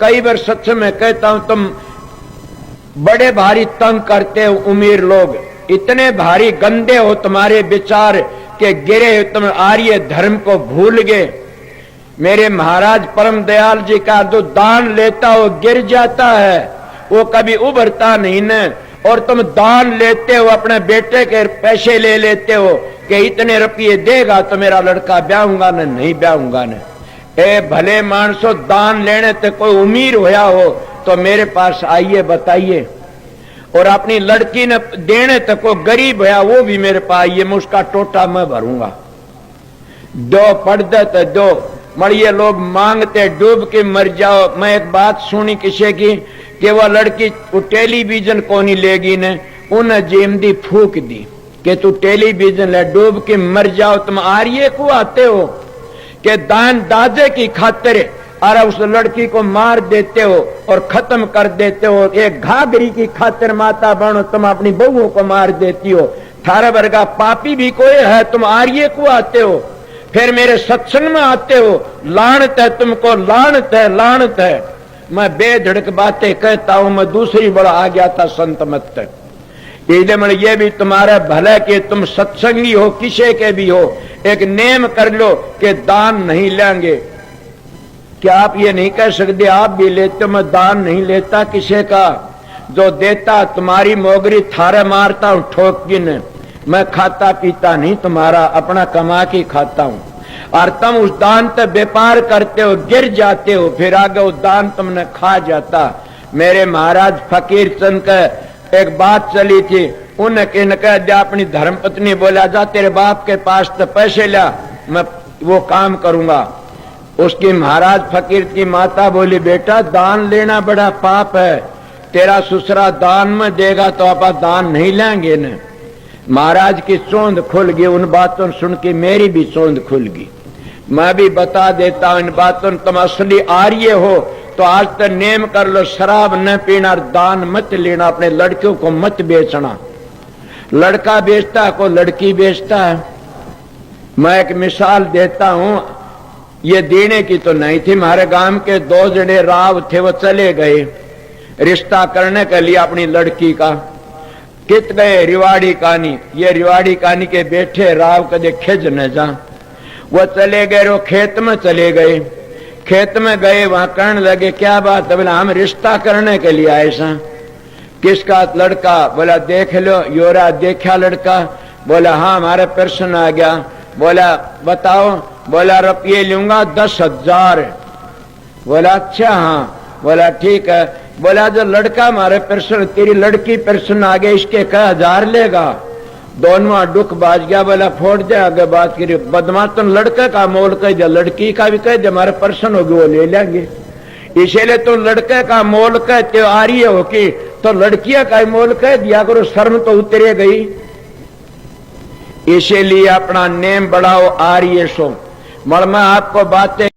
कई बार सच में कहता हूं, तुम बड़े भारी तंग करते हो अमीर लोग, इतने भारी गंदे हो तुम्हारे विचार के गिरे तुम आर्य धर्म को भूल गए। मेरे महाराज परम दयाल जी का जो दान लेता हो गिर जाता है, वो कभी उभरता नहीं न। और तुम दान लेते हो, अपने बेटे के पैसे ले लेते हो कि इतने रुपये देगा तो मेरा लड़का ब्याहूंगा न, नहीं ब्याहूंगा न। ए भले मानसो, दान लेने तो कोई उम्मीद होया हो तो मेरे पास आइए बताइए, और अपनी लड़की ने देने तक को गरीब है वो भी मेरे पास आइए, मैं उसका टोटा मैं भरूंगा। दो पढ़ते तो दो मरिए, लोग मांगते डूब के मर जाओ। मैं एक बात सुनी किसी की कि वह लड़की टेलीविजन को नहीं लेगी ने, उन्हें जेमदी फूक दी कि तू टेलीविजन ले, डूब के मर जाओ। तुम आर्य को आते हो कि दान दादे की खातिर और उस लड़की को मार देते हो और खत्म कर देते हो। एक घाघरी की खातिर माता बनो, तुम अपनी बहुओं को मार देती हो। थारा वर्गा पापी भी कोई है, तुम आर्य को आते हो, फिर मेरे सत्संग में आते हो। लानत है तुमको, लानत है, लानत है। मैं बेधड़क बातें कहता हूं, मैं दूसरी बड़ा आ गया था संत मत तक। ये भी तुम्हारे भले के तुम सत्संगी हो, किसी के भी हो, एक नेम कर लो कि दान नहीं लेंगे। क्या आप ये नहीं कह सकते आप भी लेते हो, मैं दान नहीं लेता किसी का, जो देता तुम्हारी मोगरी थारे मारता हूं ठोक की ने। मैं खाता पीता नहीं तुम्हारा, अपना कमा के खाता हूं। और तुम उस दान पे व्यापार करते हो, गिर जाते हो, फिर आगे उस दान तुमने खा जाता। मेरे महाराज फकीर चंद का एक बात चली थी, उन्हें कह दिया अपनी धर्मपत्नी बोला जा तेरे बाप के पास तो पैसे ला, मैं वो काम करूंगा। उसकी महाराज फकीर की माता बोली बेटा दान लेना बड़ा पाप है, तेरा ससुरा दान में देगा तो आप दान नहीं लेंगे न। महाराज की चोंद खुल गई, उन बातों सुन के मेरी भी चोंद खुल गई। मैं भी बता देता हूं इन बातों, तुम असली आर्य हो तो आज तक नेम कर लो, शराब न पीना, दान मत लेना, अपने लड़कियों को मत बेचना। लड़का बेचता है को लड़की बेचता है। मैं एक मिसाल देता हूं, ये देने की तो नहीं थी। हमारे गांव के दो जने राव थे, वो चले गए रिश्ता करने के लिए अपनी लड़की का। कित गए रिवाड़ी कानी, ये रिवाड़ी कानी के बैठे राव कदे खिज न जा। वो चले गए, वो खेत में चले गए। खेत में गए, वहां कहने लगे क्या बात है? बोला हम रिश्ता करने के लिए आए सा। किसका? लड़का। बोला देख लो। योरा देखा लड़का? बोला हाँ हमारे प्रश्न आ गया। बोला बताओ? बोला रुपये लूंगा 10,000। बोला अच्छा हाँ। बोला ठीक है। बोला जो लड़का हमारे प्रश्न, तेरी लड़की प्रश्न आ गए, इसके क्या 1000 लेगा? दोनों दुख बाज गया। बोला फोड़ दे, आगे बात करी। बदमाश तुम लड़के का मोल कह दे, लड़की का भी कह दे, हमारे प्रश्न होगी वो ले लेंगे। इसीलिए तुम लड़के का मोल कहते हो आर्य हो कि, तो लड़कियां का मोल कह दिया करो, शर्म तो उतरे गई। इसीलिए अपना नेम बढ़ाओ आर्य सो। मैं आपको बातें